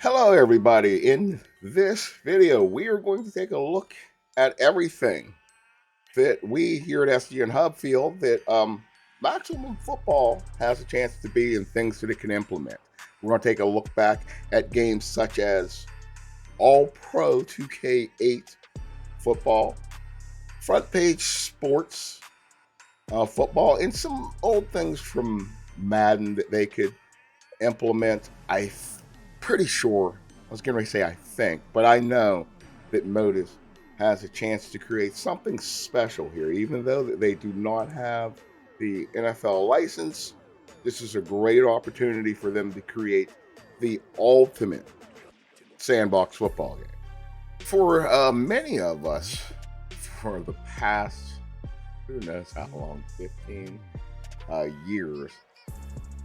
Hello, everybody. In this video, we are going to take a look at everything that we here at SGN Hub feel that maximum football has a chance to be and things that it can implement. We're going to take a look back at games such as All Pro 2K8 football, front page sports football, and some old things from Madden that they could implement. Pretty sure, I was going to say I think, but I know that Modus has a chance to create something special here. Even though that they do not have the NFL license, this is a great opportunity for them to create the ultimate sandbox football game. For many of us, for the past, who knows how long, 15 years,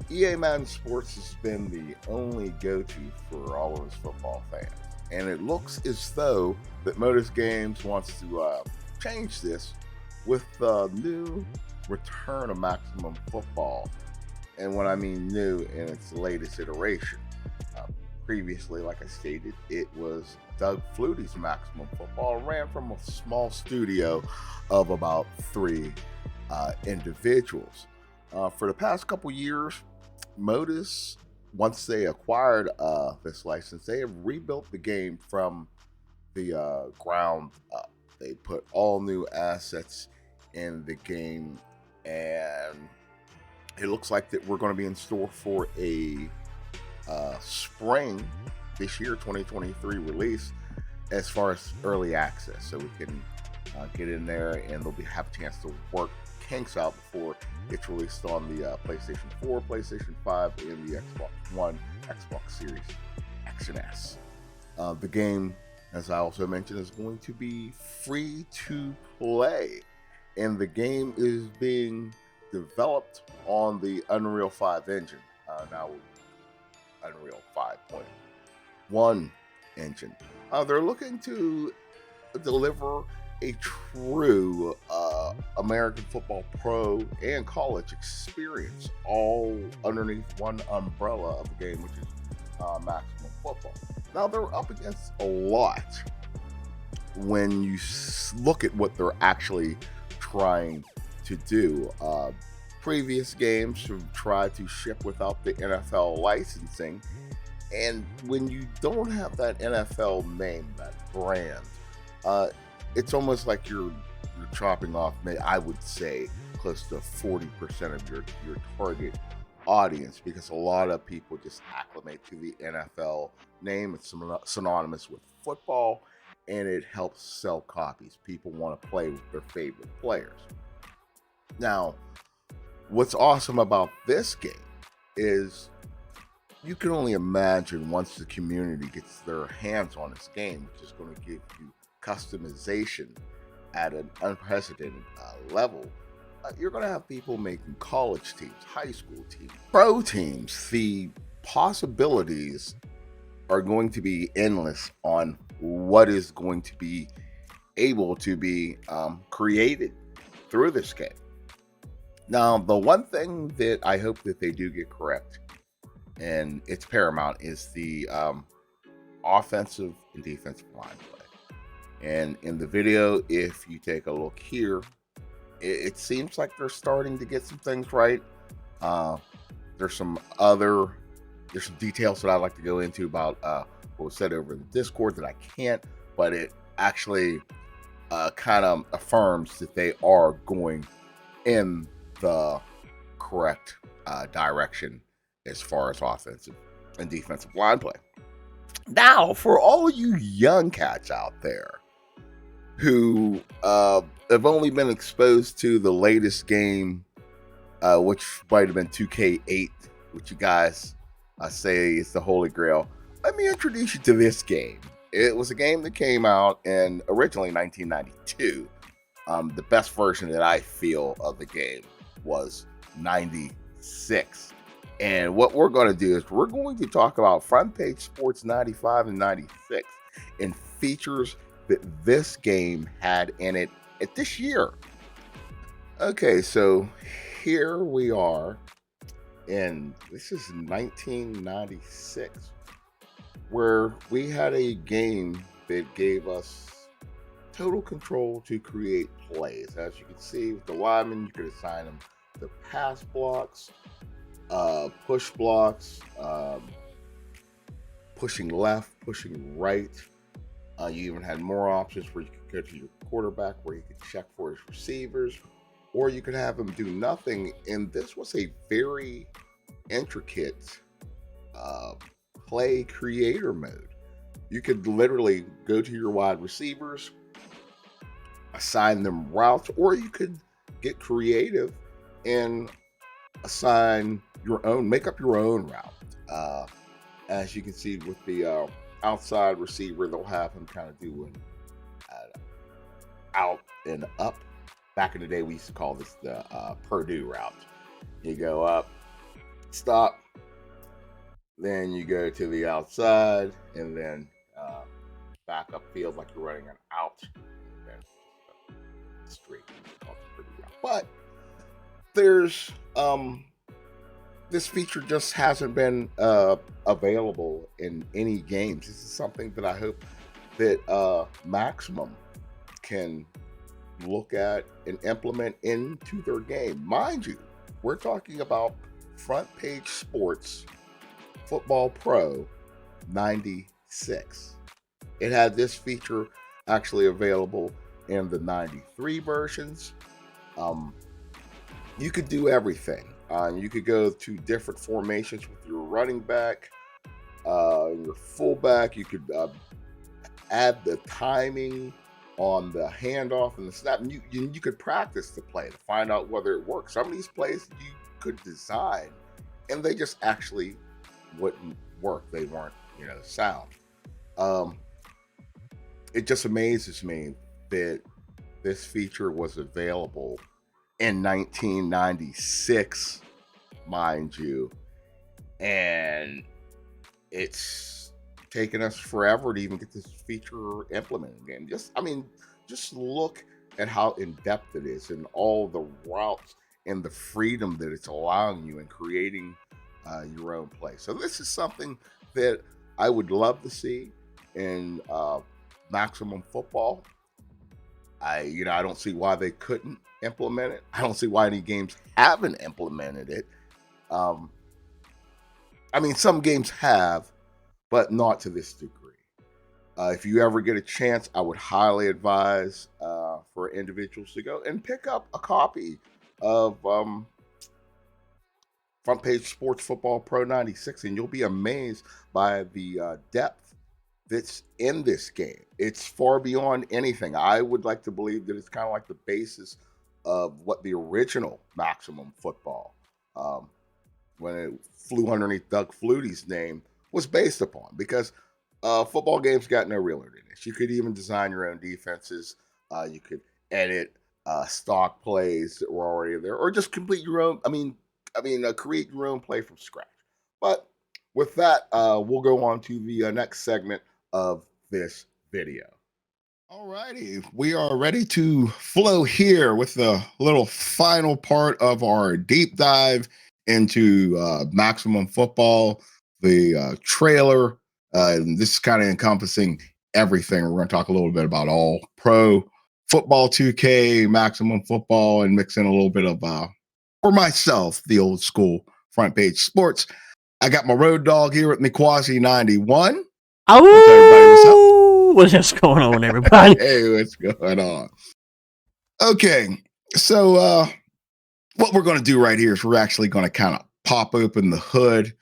EA Madden Sports has been the only go-to for all of us football fans. And it looks as though that Modus Games wants to change this with the new return of Maximum Football. And when I mean new, in its latest iteration. Previously, like I stated, it was Doug Flutie's Maximum Football. It ran from a small studio of about 3 individuals. For the past couple years, Modus, once they acquired this license, they have rebuilt the game from the ground up. They put all new assets in the game, and it looks like that we're going to be in store for a spring this year, 2023 release, as far as early access, so we can get in there and they'll have a chance to work kinks out before it's released on the PlayStation 4, PlayStation 5, and the Xbox One, Xbox Series X and S. The game, as I also mentioned, is going to be free to play, and the game is being developed on the Unreal 5 engine. Now, Unreal 5.1 engine. They're looking to deliver a true American football pro and college experience, all underneath one umbrella of the game, which is Maximum Football. Now, they're up against a lot when you look at what they're actually trying to do. Previous games have tried to ship without the NFL licensing, and when you don't have that NFL name, that brand, it's almost like you're chopping off, I would say, close to 40% of your target audience, because a lot of people just acclimate to the NFL name. It's synonymous with football, and it helps sell copies. People want to play with their favorite players. Now, what's awesome about this game is you can only imagine once the community gets their hands on this game, which is going to give you customization at an unprecedented level. You're going to have people making college teams, high school teams, pro teams. The possibilities are going to be endless on what is going to be able to be created through this game. Now, the one thing that I hope that they do get correct, and it's paramount, is the offensive and defensive line play. And in the video, if you take a look here, it seems like they're starting to get some things right. There's some details that I'd like to go into about what was said over in the Discord that I can't, but it actually kind of affirms that they are going in the correct direction as far as offensive and defensive line play. Now, for all you young cats out there who have only been exposed to the latest game, which might have been 2K8, which you guys say is the holy grail, let me introduce you to this game. It was a game that came out in originally 1992. The best version that I feel of the game was 96. And what we're going to do is we're going to talk about Front Page Sports 95 and 96 and features that this game had in it this year. Okay, so here we are, and this is 1996. where we had a game that gave us total control to create plays. As you can see with the linemen, you could assign them the pass blocks, push blocks, pushing left, pushing right. You even had more options where you could go to your quarterback, where you could check for his receivers, or you could have him do nothing. And this was a very intricate uh, play creator mode. You could literally go to your wide receivers, assign them routes, or you could get creative and assign your own, make up your own route. Uh, as you can see with the outside receiver, they'll have him kind of doing out and up. Back in the day, we used to call this the Purdue route. You go up, stop, then you go to the outside, and then back up field like you're running an out, and then straight. But there's this feature just hasn't been available in any games. This is something that I hope that Maximum can look at and implement into their game. Mind you, we're talking about Front Page Sports Football Pro 96. It had this feature actually available in the 93 versions. You could do everything. You could go to different formations with your running back, your fullback. You could add the timing on the handoff and the snap. And you could practice the play to find out whether it works. Some of these plays you could design, and they just actually wouldn't work. They weren't, sound. It just amazes me that this feature was available in 1996, mind you, and it's taken us forever to even get this feature implemented again. Just look at how in depth it is and all the routes and the freedom that it's allowing you in creating your own play. So this is something that I would love to see in Maximum Football. I don't see why they couldn't implement it. I don't see why any games haven't implemented it. Some games have, but not to this degree. If you ever get a chance, I would highly advise for individuals to go and pick up a copy of Front Page Sports Football Pro 96, and you'll be amazed by the depth that's in this game. It's far beyond anything. I would like to believe that it's kind of like the basis of what the original Maximum Football, when it flew underneath Doug Flutie's name, was based upon. Because football games got no realer than this. You could even design your own defenses. You could edit stock plays that were already there, or just complete your own. Create your own play from scratch. But with that, we'll go on to the next segment of this video. Alrighty, we are ready to flow here with the little final part of our deep dive into Maximum Football, the trailer. And this is kind of encompassing everything. We're going to talk a little bit about all pro football, 2K, Maximum Football, and mix in a little bit of, for myself, the old school Front Page Sports. I got my road dog here with me, Quasi 91. Oh, what's going on, everybody? Hey, what's going on? Okay, so what we're going to do right here is we're actually going to kind of pop open the hood,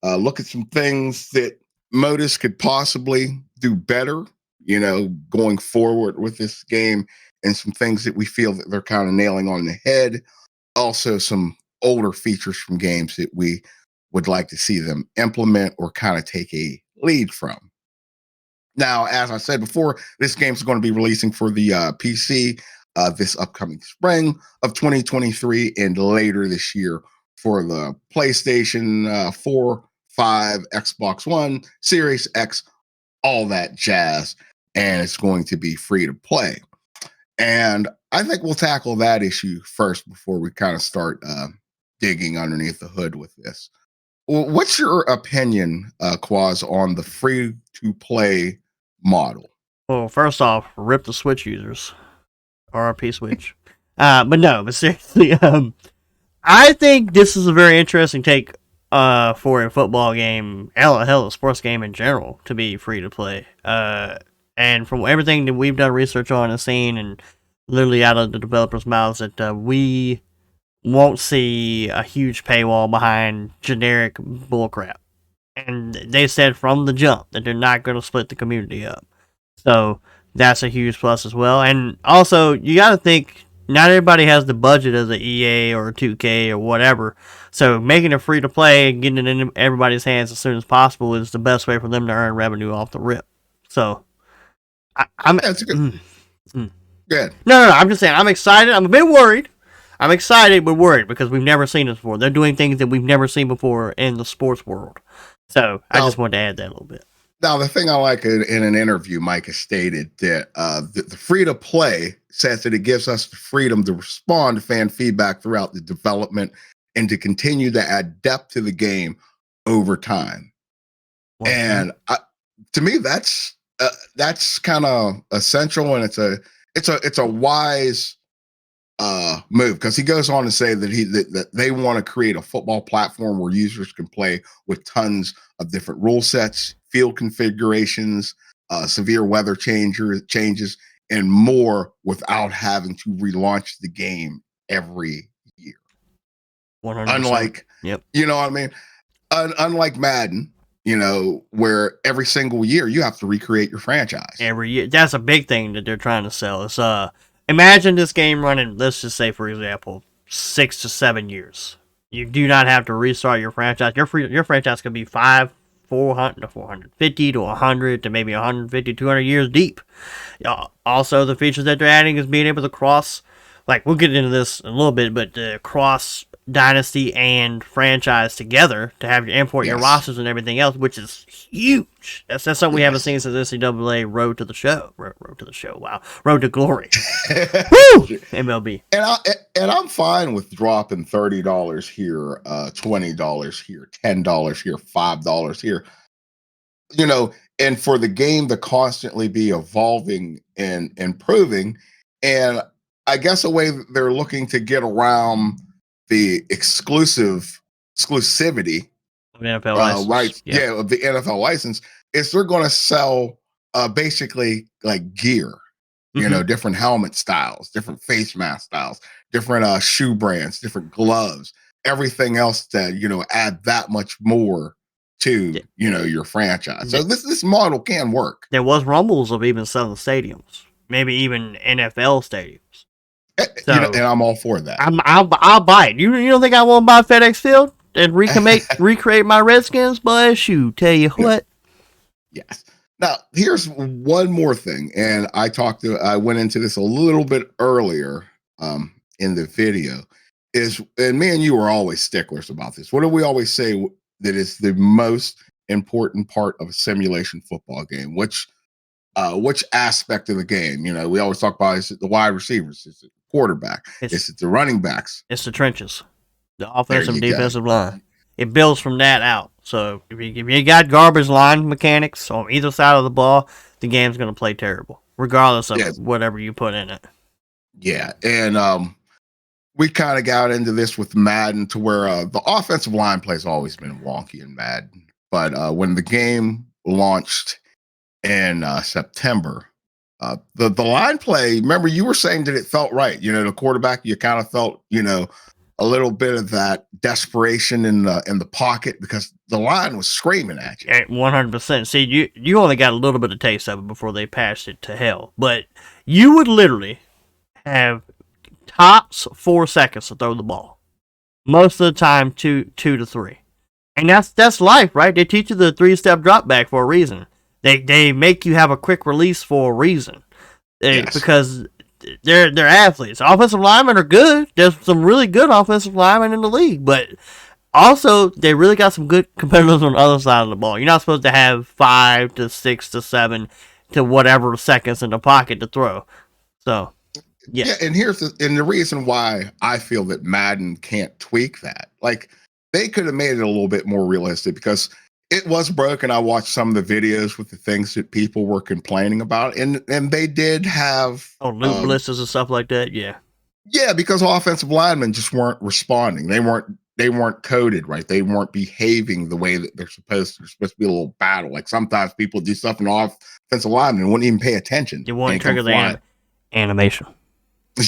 look at some things that Modus could possibly do better, going forward with this game, and some things that we feel that they're kind of nailing on the head. Also, some older features from games that we would like to see them implement or kind of take a lead from. Now, as I said before, this game is going to be releasing for the PC this upcoming spring of 2023 and later this year for the PlayStation 4, 5, Xbox One, Series X, all that jazz. And it's going to be free to play. And I think we'll tackle that issue first before we kind of start digging underneath the hood with this. What's your opinion, Quaz, on the free to play model? Well, first off, rip the Switch users. RRP Switch. But seriously, I think this is a very interesting take for a football game, hell, a sports game in general, to be free to play. And from everything that we've done research on and seen, and literally out of the developers' mouths, that we won't see a huge paywall behind generic bullcrap. And they said from the jump that they're not going to split the community up. So that's a huge plus as well. And also, you got to think not everybody has the budget as a EA or a 2K or whatever. So making it free to play and getting it in everybody's hands as soon as possible is the best way for them to earn revenue off the rip. So I'm. That's good. Good. No. I'm just saying I'm excited. I'm a bit worried. I'm excited but worried because we've never seen this before. They're doing things that we've never seen before in the sports world. So I just wanted to add that a little bit. Now, the thing I like in an interview, Mike has stated that the free to play says that it gives us the freedom to respond to fan feedback throughout the development and to continue to add depth to the game over time. Well, and to me, that's kind of essential, and it's a wise move, because he goes on to say that that they want to create a football platform where users can play with tons of different rule sets, field configurations, severe weather changes, and more without having to relaunch the game every year. 100%. Unlike, you know what I mean? Unlike Madden, where every single year you have to recreate your franchise. Every year. That's a big thing that they're trying to sell. It's imagine this game running, let's just say, for example, 6 to 7 years. You do not have to restart your franchise. Your franchise could be 400 to 450 to 100 to maybe 150, 200 years deep. Also, the features that they're adding is being able to cross, like, we'll get into this in a little bit, but cross dynasty and franchise together to have you import your rosters and everything else, which is huge. That's something we haven't seen since NCAA Road to the Show. Wow. Road to Glory. Woo! MLB. And I'm fine with dropping $30 here, $20 here, $10 here, $5 here. And for the game to constantly be evolving and improving. And I guess a way they're looking to get around the exclusivity of the NFL license. Right? Yeah, of the NFL license is they're going to sell basically like gear, different helmet styles, different face mask styles, different shoe brands, different gloves, everything else that add that much more to your franchise. So this model can work. There was rumbles of even selling stadiums, maybe even NFL stadiums. So, and I'm all for that. I'll buy it. You don't think I won't buy FedEx Field and recreate my Redskins? But shoot, tell you what. Yes. Now here's one more thing, and I went into this a little bit earlier in the video. And me and you are always sticklers about this. What do we always say that is the most important part of a simulation football game? Which aspect of the game? We always talk about, is it the wide receivers? Is it quarterback? Is it the running backs? It's the trenches, the offensive and defensive line. It builds from that out. So if you got garbage line mechanics on either side of the ball, the game's going to play terrible, regardless of whatever you put in it. Yeah, and we kind of got into this with Madden, to where the offensive line play's always been wonky in Madden. But when the game launched in September, the line play, remember you were saying that it felt right. The quarterback, you kind of felt, a little bit of that desperation in the pocket, because the line was screaming at you. 100%. See, you only got a little bit of taste of it before they passed it to hell. But you would literally have tops 4 seconds to throw the ball. Most of the time, 2 to 3. And that's life, right? They teach you the 3-step drop back for a reason. They make you have a quick release for a reason. Because they're athletes. Offensive linemen are good. There's some really good offensive linemen in the league, but also they really got some good competitors on the other side of the ball. You're not supposed to have 5 to 6 to 7 to whatever seconds in the pocket to throw. So, yeah. And the reason why I feel that Madden can't tweak that. Like, they could have made it a little bit more realistic because it was broken. I watched some of the videos with the things that people were complaining about, and they did have loot blisters and stuff like that. Yeah. Yeah, because offensive linemen just weren't responding. They weren't coded right. They weren't behaving the way that they're supposed to. There's supposed to be a little battle. Like sometimes people do stuff in offensive linemen and wouldn't even pay attention. You won't trigger the animation.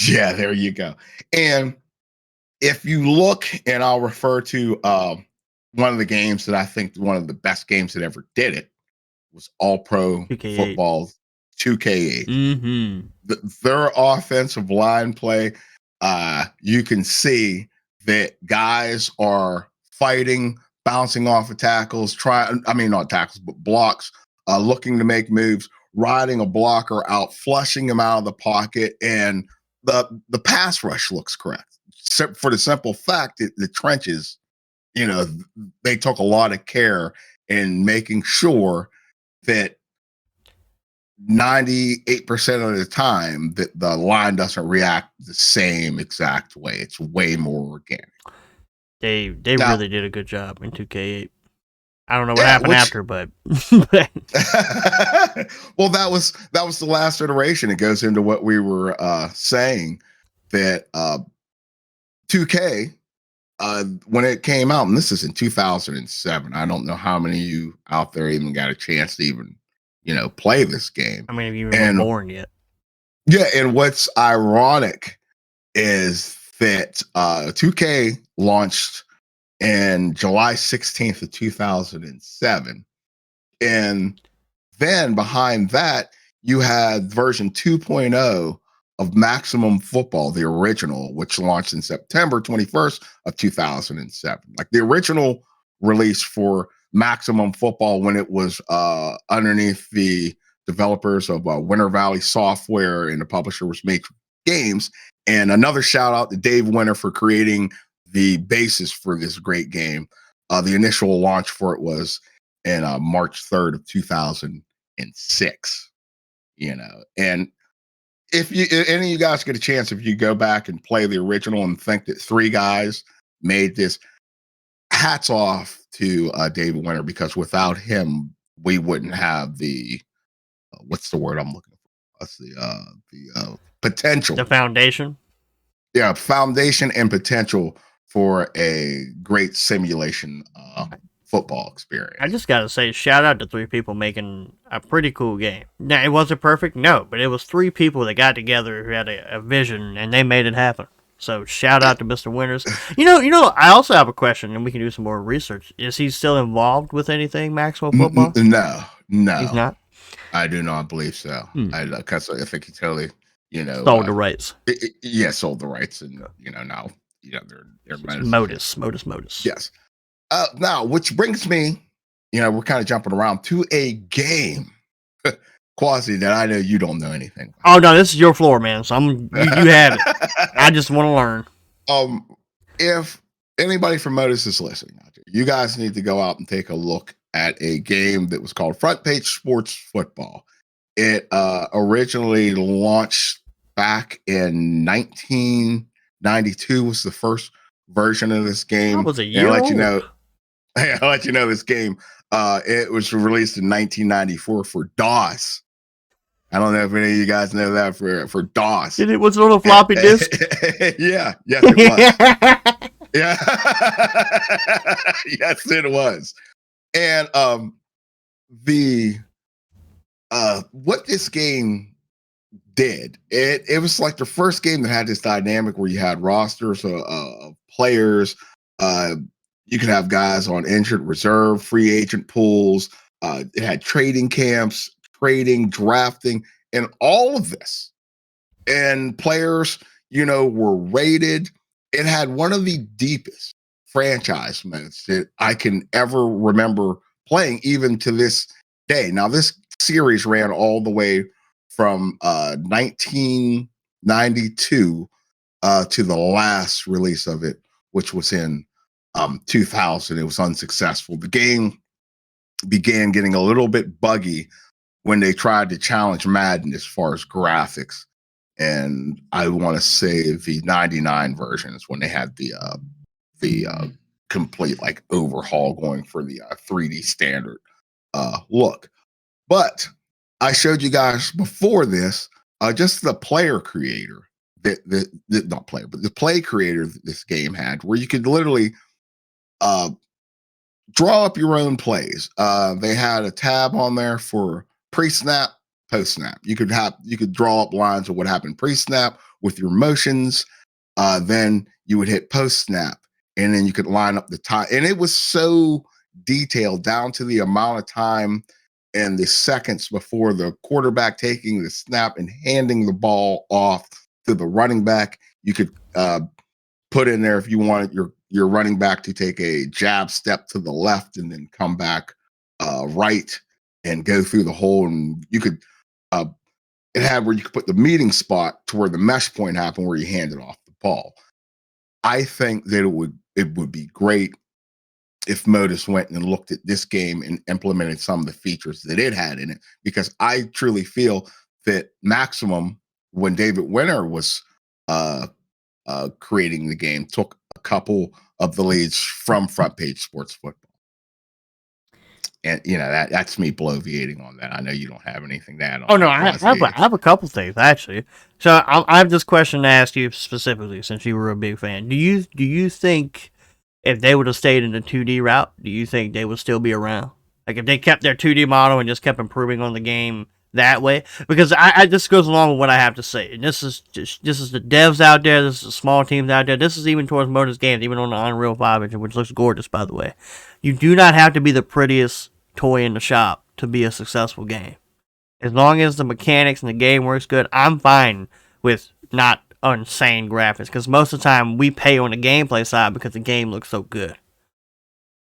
Yeah, there you go. And if you look, and I'll refer to one of the games that I think one of the best games that ever did it was All Pro 2K8. Football 2K8. Mm-hmm. Their offensive line play, you can see that guys are fighting, bouncing off of tackles, not tackles, but blocks, looking to make moves, riding a blocker out, flushing him out of the pocket, and the pass rush looks correct. For the simple fact that the trenches, they took a lot of care in making sure that 98% of the time that the line doesn't react the same exact way. It's way more organic. They really did a good job in 2K8. I don't know what happened after, but well, that was the last iteration. It goes into what we were saying that 2K when it came out, and this is in 2007. I don't know how many of you out there even got a chance to even play this game. How many of you were born yet? Yeah, and what's ironic is that 2K launched in July 16th of 2007. And then behind that, you had version 2.0 of Maximum Football, the original, which launched in September 21st of 2007. Like the original release for Maximum Football when it was underneath the developers of Winter Valley Software and the publisher was Matrix Games. And another shout out to Dave Winter for creating the basis for this great game. The initial launch for it was in March 3rd of 2006. And if any of you guys get a chance, if you go back and play the original and think that three guys made this, hats off to David Winter, because without him, we wouldn't have the what's the word I'm looking for? That's the potential. The foundation. Yeah, foundation and potential for a great simulation football experience. I just gotta say, shout out to three people making a pretty cool game. Now, it wasn't perfect, no, but it was three people that got together who had a vision and they made it happen. So shout out to Mr. Winters. I also have a question, and we can do some more research. Is he still involved with anything Maxwell Football? No, he's not. I do not believe so. Because I think he totally, sold the rights. Sold the rights, and now they're Modus. Yes. Now, which brings me, we're kind of jumping around to a game, Quasi, that I know you don't know anything about. Oh no, this is your floor, man. So you have it. I just want to learn. If anybody from Modus is listening out there, you guys need to go out and take a look at a game that was called Front Page Sports Football. It originally launched back in 1992. Was the first version of this game. That was a year old. I'll let you know this game. It was released in 1994 for DOS. I don't know if any of you guys know that for DOS. Was it on a floppy disk? Yeah. Yes, it was. Yeah. Yes, it was. And what this game did, it was like the first game that had this dynamic where you had rosters of players. You could have guys on injured reserve, free agent pools. It had trading camps, trading, drafting, and all of this. And players, were rated. It had one of the deepest franchise modes that I can ever remember playing, even to this day. Now, this series ran all the way from 1992 to the last release of it, which was in 2000. It was unsuccessful. The game began getting a little bit buggy when they tried to challenge Madden as far as graphics. And I want to say the 99 versions when they had the complete like overhaul going for the 3D standard look. But I showed you guys before this just the player creator that not player, but the play creator that this game had, where you could literally uh, draw up your own plays. They had a tab on there for pre-snap, post-snap. You could draw up lines of what happened pre-snap with your motions. Then you would hit post-snap, and then you could line up the time. And it was so detailed down to the amount of time and the seconds before the quarterback taking the snap and handing the ball off to the running back. You could put in there if you wanted your running back to take a jab step to the left and then come back right and go through the hole. And you could it had where you could put the meeting spot to where the mesh point happened, where you handed off the ball. I think that it would be great if Modus went and looked at this game and implemented some of the features that it had in it, because I truly feel that Maximum, when David Winter was creating the game, took a couple of the leads from Front Page Sports Football. And that's me bloviating on that. I know you don't have anything to add on. Oh no, I have a couple things actually. So I have this question to ask you specifically, since you were a big fan. Do you think if they would have stayed in the 2D route, do you think they would still be around? Like if they kept their 2D model and just kept improving on the game that way? Because I this goes along with what I have to say. And this is the devs out there. This is the small teams out there. This is even towards Modus games, even on the Unreal 5 engine, which looks gorgeous, by the way. You do not have to be the prettiest toy in the shop to be a successful game. As long as the mechanics and the game works good, I'm fine with not insane graphics, because most of the time we pay on the gameplay side because the game looks so good.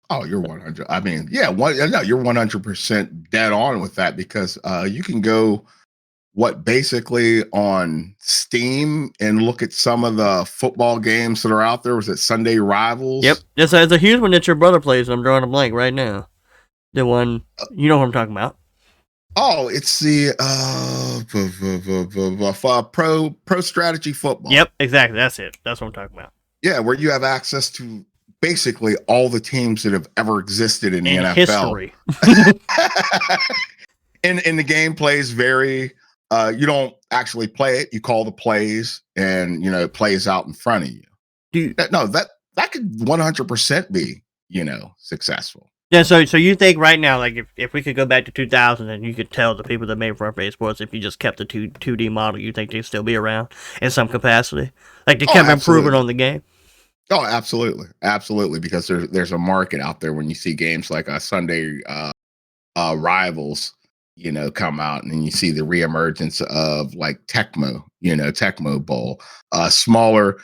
Oh, you're 100. I mean, yeah, you're 100% dead on with that, because you can go basically on Steam and look at some of the football games that are out there. Was it Sunday Rivals? Yep, there's a huge one that your brother plays. I'm drawing a blank right now. The one, you know what I'm talking about. Oh, it's the pro strategy football. Yep, exactly. That's it. That's what I'm talking about. Yeah, where you have access to basically all the teams that have ever existed in the NFL. History. And the gameplay is very you don't actually play it, you call the plays, and it plays out in front of you. That could 100% be successful. Yeah, so you think right now, like if we could go back to 2000 and you could tell the people that made Front Page Sports, if you just kept the 2D model, you think they'd still be around in some capacity? Like they kept improving on the game? Oh, absolutely, because there's a market out there when you see games like a Sunday Rivals, come out, and then you see the reemergence of like Tecmo Bowl, smaller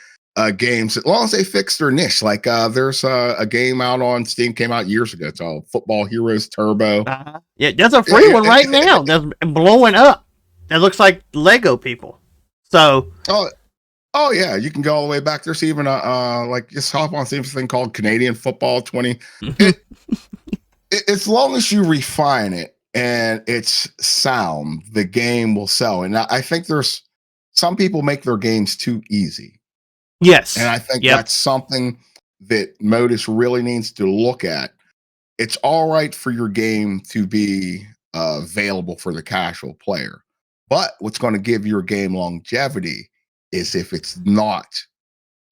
games, as long as they fix their niche. Like there's a game out on Steam, came out years ago. It's called Football Heroes Turbo. Yeah, there's a free one right now that's blowing up. That looks like Lego people. So oh yeah, you can go all the way back. There's even like just hop on Steam, thing called Canadian Football 20. As long as you refine it and it's sound, the game will sell. And I think there's some people make their games too easy. Yes. And I think that's something that Modus really needs to look at. It's all right for your game to be available for the casual player, but what's going to give your game longevity is if it's not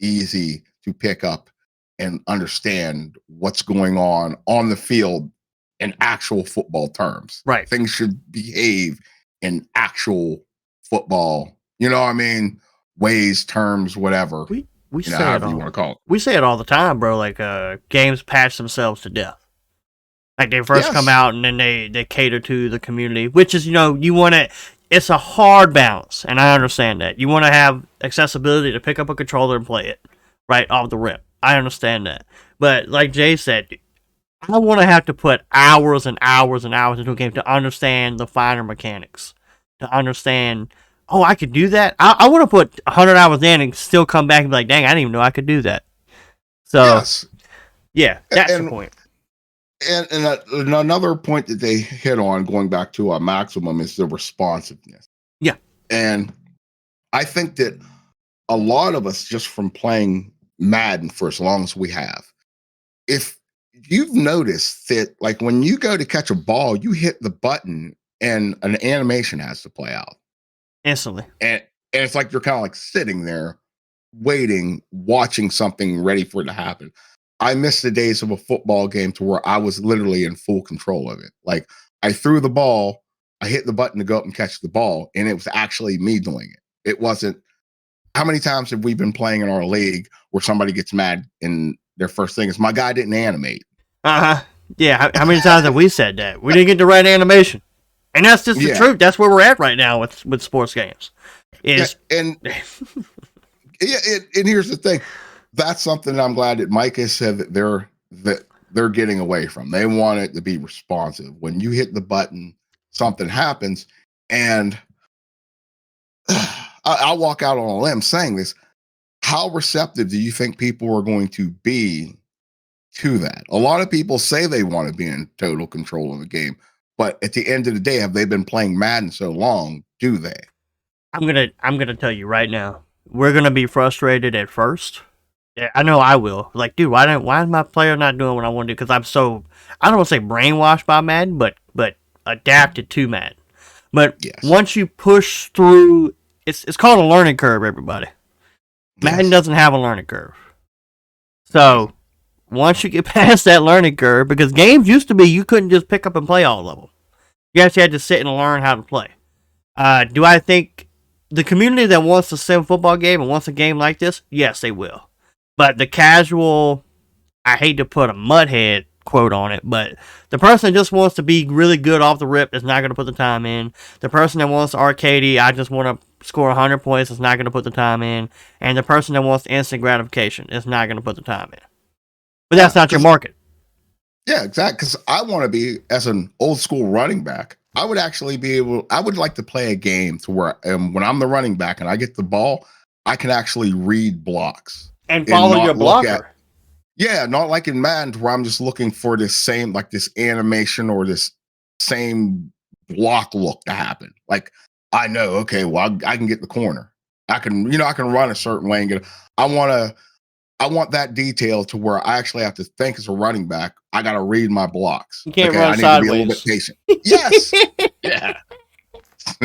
easy to pick up and understand what's going on the field in actual football terms. Right. Things should behave in actual football, ways, terms, whatever. We say it all. You want to call it. We say it all the time, bro. Like games patch themselves to death. Like they first come out and then they cater to the community, which is you want to. It's a hard balance, and I understand that. You want to have accessibility to pick up a controller and play it right off the rip. I understand that. But like Jay said, I want to have to put hours and hours and hours into a game to understand the finer mechanics. To understand, oh, I could do that? I want to put 100 hours in and still come back and be like, dang, I didn't even know I could do that. So, yeah, that's the point. And another point that they hit on, going back to Maximum, is the responsiveness. Yeah. And I think that a lot of us, just from playing Madden for as long as we have, if you've noticed that, like when you go to catch a ball, you hit the button and an animation has to play out, Instantly. and it's like you're kind of like sitting there waiting, watching something ready for it to happen. I miss the days of a football game to where I was literally in full control of it. Like I threw the ball, I hit the button to go up and catch the ball, and it was actually me doing it. It wasn't. How many times have we been playing in our league where somebody gets mad and their first thing is, my guy didn't animate? Uh-huh. Yeah, how many times have we said that? We didn't get the right animation. And that's just the Yeah. truth. That's where we're at right now with sports games. Is And yeah, and here's the thing. That's something I'm glad that Mike has said that they're getting away from. They want it to be responsive. When you hit the button, something happens. And I'll walk out on a limb saying this. How receptive do you think people are going to be to that? A lot of people say they want to be in total control of the game, but at the end of the day, have they been playing Madden so long? Do they? I'm gonna tell you right now, we're gonna be frustrated at first. Yeah, I know I will. Like, dude, why is my player not doing what I want to do? Because I'm so, I don't want to say brainwashed by Madden, but adapted to Madden. But Yes. once you push through, it's called a learning curve, everybody. Madden doesn't have a learning curve. So once you get past that learning curve, because games used to be you couldn't just pick up and play all of them. You actually had to sit and learn how to play. Do I think the community that wants a sim football game and wants a game like this, yes, they will. But the casual, I hate to put a mudhead quote on it, but the person that just wants to be really good off the rip is not going to put the time in. The person that wants arcadey, I just want to score 100 points, is not going to put the time in. And the person that wants instant gratification is not going to put the time in. But that's not your market. Yeah, exactly. Because I want to be, as an old school running back, I would actually be able, I would like to play a game to where when I'm the running back and I get the ball, I can actually read blocks. And follow your blocker. Yeah, not like in Madden where I'm just looking for this same, like this animation or this same block look to happen. Like, I know, okay, well, I can get the corner. I can run a certain way and get, I want that detail to where I actually have to think as a running back. I got to read my blocks. You can't run sideways. To be a little bit patient. Yes. Yeah.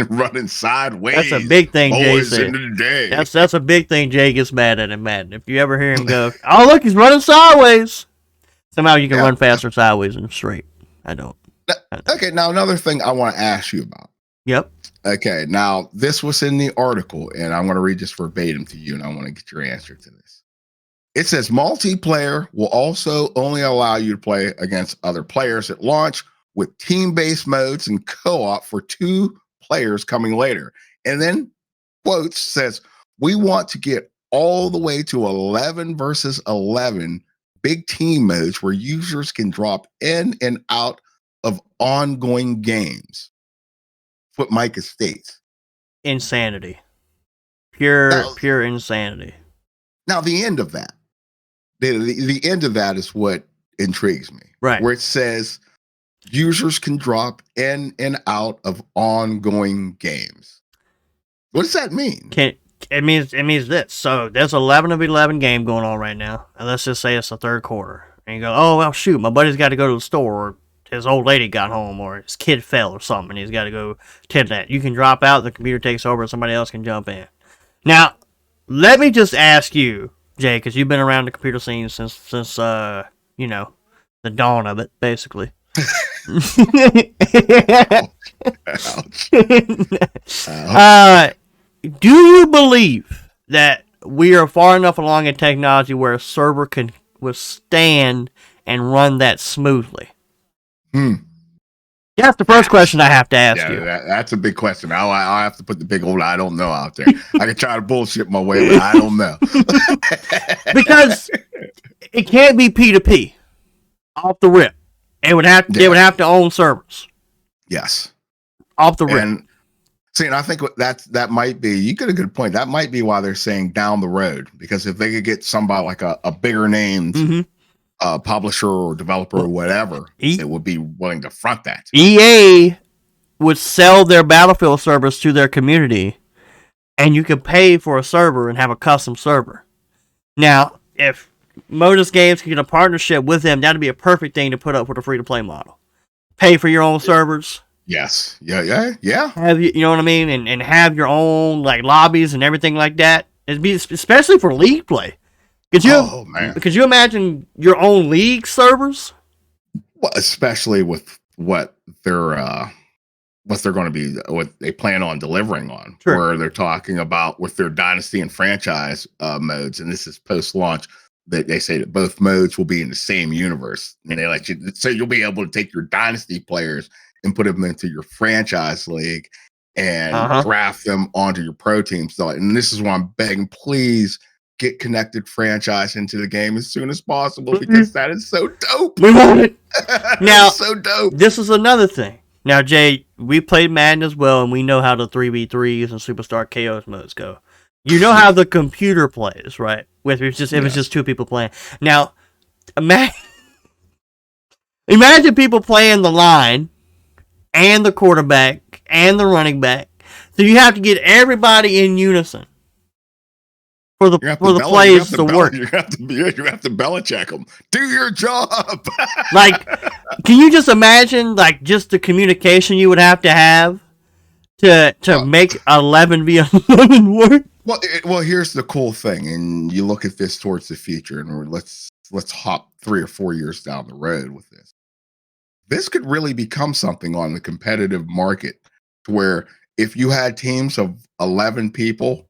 Running sideways. That's a big thing, Jay said. Into the day. That's a big thing Jay gets mad at in Madden. If you ever hear him go, oh, look, he's running sideways. Somehow you can run faster sideways than straight. I don't. Okay, now another thing I want to ask you about. Yep. Okay, now this was in the article, and I'm going to read this verbatim to you, and I want to get your answer to this. It says multiplayer will also only allow you to play against other players at launch, with team-based modes and co-op for 2 players coming later. And then quotes says, we want to get all the way to 11 versus 11 big team modes where users can drop in and out of ongoing games. That's what Micah states. Insanity. Pure insanity. Now, the end of that, the end of that is what intrigues me. Right. Where it says users can drop in and out of ongoing games. What does that mean? It means this. So there's 11 of 11 game going on right now. And let's just say it's the third quarter. And you go, oh, well, shoot, my buddy's got to go to the store, or his old lady got home, or his kid fell or something, and he's got to go tend that. You can drop out, the computer takes over, and somebody else can jump in. Now, let me just ask you, Jay, because you've been around the computer scene since the dawn of it, basically. Do you believe that we are far enough along in technology where a server can withstand and run that smoothly? That's the first question I have to ask you. That's a big question. I'll have to put the big old I don't know out there. I can try to bullshit my way, but I don't know. Because it can't be P2P off the rip. They would have to own servers. Yes. Off the rip. And I think that might be, you get a good point. That might be why they're saying down the road, because if they could get somebody like a bigger named publisher or developer or whatever, it would be willing to front that. EA would sell their Battlefield servers to their community, and you could pay for a server and have a custom server. Now, if Modus Games can get a partnership with them, that'd be a perfect thing to put up with a free-to-play model. Pay for your own servers. Yes. Yeah. Have you know what I mean, and have your own like lobbies and everything like that. It'd be especially for league play. Oh man. Could you imagine your own league servers? Well, especially with what they're going to be, what they plan on delivering on, Sure. where they're talking about with their dynasty and franchise modes, and this is post-launch. That they say that both modes will be in the same universe, and they let you, so you'll be able to take your dynasty players and put them into your franchise league and draft them onto your pro team. So, and this is why I'm begging, please get Connected Franchise into the game as soon as possible, because that is so dope. We want it. Now, so dope. This is another thing. Now, Jay, we played Madden as well, and we know how the 3v3s and Superstar Chaos modes go. You know how the computer plays, right? If it's just two people playing. Now, imagine people playing the line and the quarterback and the running back. So you have to get everybody in unison for the plays to work. You have to Belichick them. Do your job. Like, can you just imagine like just the communication you would have to make 11v11 work? Well, here's the cool thing, and you look at this towards the future, and let's hop 3 or 4 years down the road with this. This could really become something on the competitive market, to where if you had teams of 11 people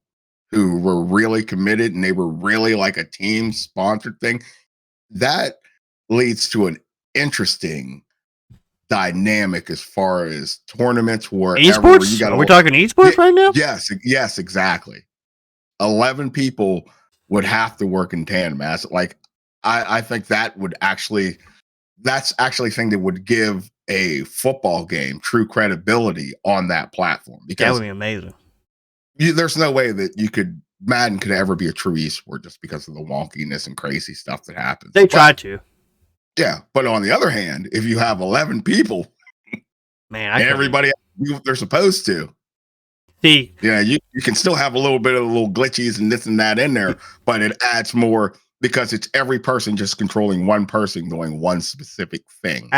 who were really committed and they were really like a team sponsored thing, that leads to an interesting dynamic as far as tournaments where esports. Are we talking esports right now? Yes, exactly. 11 people would have to work in tandem. I think that's actually a thing that would give a football game true credibility on that platform. Because that would be amazing. There's no way that Madden could ever be a true esport just because of the wonkiness and crazy stuff that happens. They tried to. Yeah, but on the other hand, if you have 11 people, man, everybody do what they're supposed to. See, yeah, you can still have a little bit of the little glitches and this and that in there, but it adds more because it's every person just controlling one person doing one specific thing.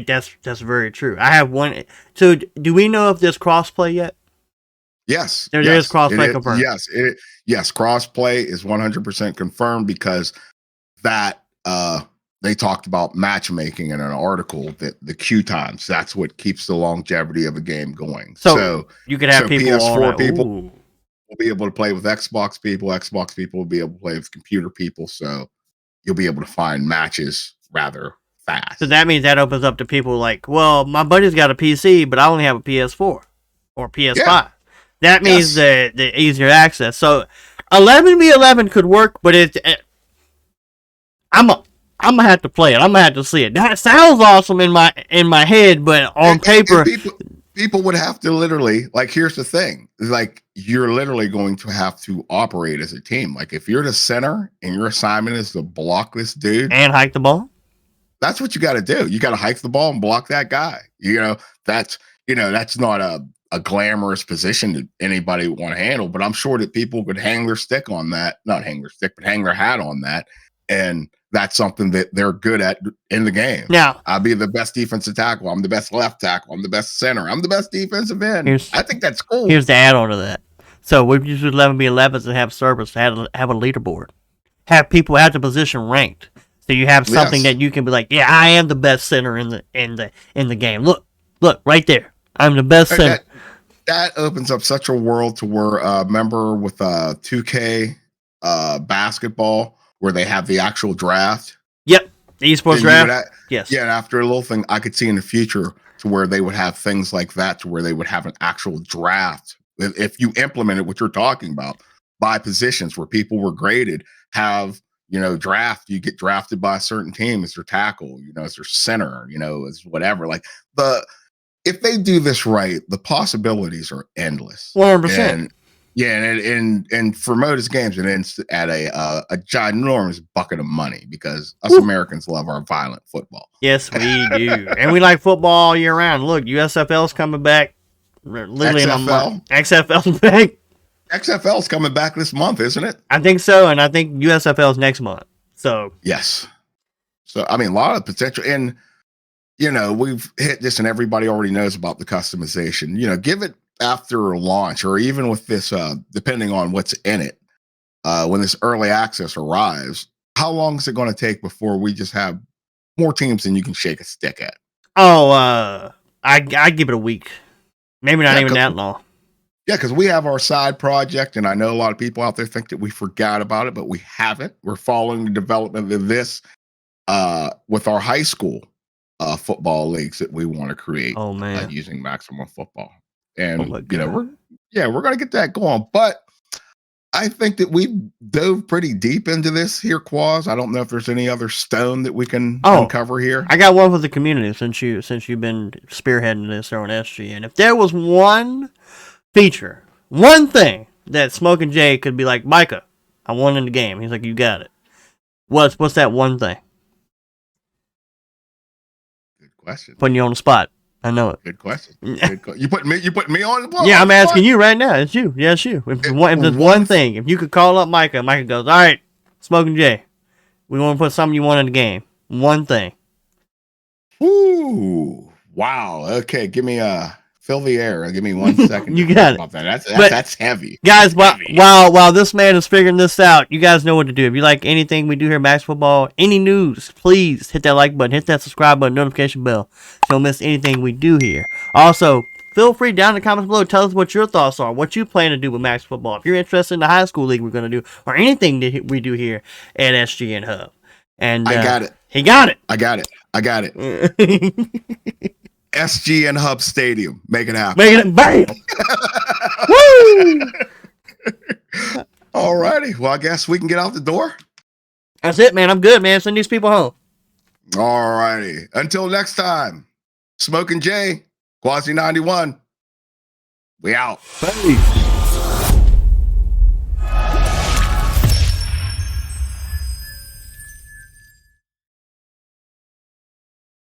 That's very true. I have one. So, do we know if there's crossplay yet? Yes, there is crossplay confirmed. Yes, crossplay is 100% confirmed because that they talked about matchmaking in an article that the queue times, that's what keeps the longevity of a game going. So you could have people PS4 people will be able to play with Xbox people will be able to play with computer people, so you'll be able to find matches rather fast. So that means that opens up to people like, well, my buddy's got a PC, but I only have a PS4 or PS5. Yeah. That means the easier access. So 11v11 could work, but I'm gonna have to play it. I'm gonna have to see it. That sounds awesome in my head, but on paper, people would have to literally, like, here's the thing: like, you're literally going to have to operate as a team. Like, if you're the center and your assignment is to block this dude and hike the ball, that's what you got to do. You got to hike the ball and block that guy. That's not a glamorous position that anybody would want to handle. But I'm sure that people could hang their stick on that, not hang their stick, but hang their hat on that. And that's something that they're good at in the game. Now, I'll be the best defensive tackle. I'm the best left tackle. I'm the best center. I'm the best defensive end. I think that's cool. Here's the add-on to that. So we use 11v11s and have servers to have a leaderboard. Have people have the position ranked. So you have something that you can be like, yeah, I am the best center in the game. Look right there. I'm the best center. That opens up such a world to where remember with 2K basketball, where they have the actual draft. Yep, the esports draft. Yes. Yeah, and after a little thing, I could see in the future to where they would have things like that, to where they would have an actual draft. If you implemented what you're talking about by positions, where people were graded, have draft. You get drafted by a certain team as their tackle, as their center, as whatever. Like if they do this right, the possibilities are endless. 100%. Yeah, and for Modus Games, it ends at a ginormous bucket of money because us Americans love our violent football. Yes, we do, and we like football all year round. Look, USFL's coming back. Literally XFL's back. XFL's coming back this month, isn't it? I think so, and I think USFL's next month. So yes. So I mean, a lot of potential, and we've hit this, and everybody already knows about the customization. Give it after launch, or even with this, depending on what's in it, when this early access arrives. How long is it going to take before we just have more teams than you can shake a stick at? I give it a week, maybe not even that long. Yeah, because we have our side project, and I know a lot of people out there think that we forgot about it, but we haven't. We're following the development of this with our high school football leagues that we want to create Oh man, using Maximum Football, oh and my god, we're gonna get that going. But I think that we dove pretty deep into this here, Quaz. I don't know if there's any other stone that we can uncover here. I got one for the community since you've been spearheading this on SG. And if there was one feature, one thing that Smoking Jay could be like, Micah, I won in the game. He's like, you got it. What's that one thing? Good question. Putting you on the spot. I know it. Good question. You put me on the spot. Yeah, I'm asking you right now. It's you. Yeah, it's you. If there's one thing, if you could call up Micah goes, all right, Smoking Jay, we want to put something you want in the game. One thing. Ooh, wow. Okay, give me fill the air. Give me 1 second. You got it. About that. That's heavy, guys. Heavy. While this man is figuring this out, you guys know what to do. If you like anything we do here, at Max Football, any news, please hit that like button, hit that subscribe button, notification bell, so you don't miss anything we do here. Also, feel free down in the comments below. Tell us what your thoughts are, what you plan to do with Max Football. If you're interested in the high school league we're going to do, or anything that we do here at SGN Hub. And I got it. He got it. I got it. SGN Hub Stadium. Make it happen. Making it bam. Woo! Alrighty. Well, I guess we can get out the door. That's it, man. I'm good, man. Send these people home. Alrighty. Until next time, Smoking Jay, Quasi 91. We out. Peace.